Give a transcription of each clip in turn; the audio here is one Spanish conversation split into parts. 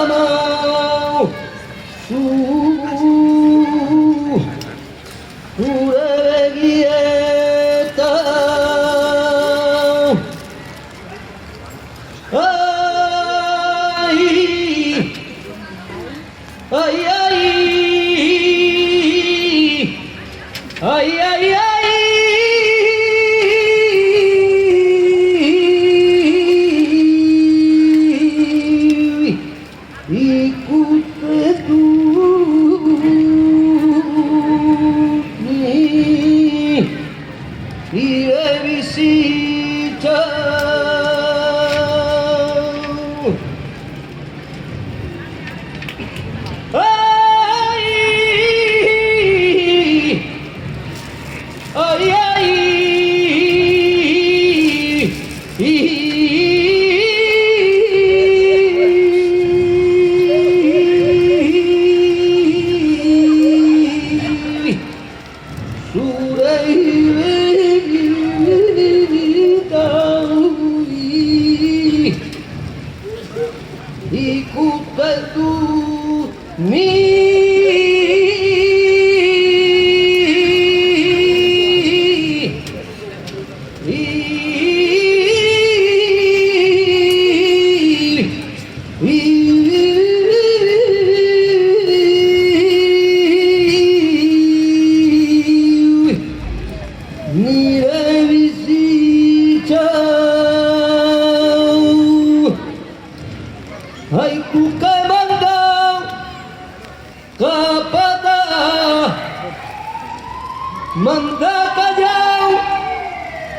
Serukoamau Uregieta Ay Ay Ay Ay Ay Ay y de visita ay ay ay Ikuta tu mi ni de visita ay kuka manda kapata manda kajau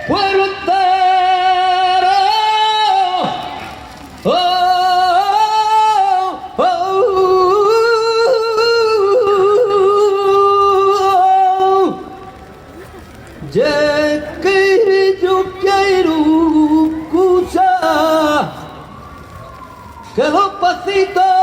pueblo entero oh, oh, oh. Ya que yo quiero escuchar que los pasitos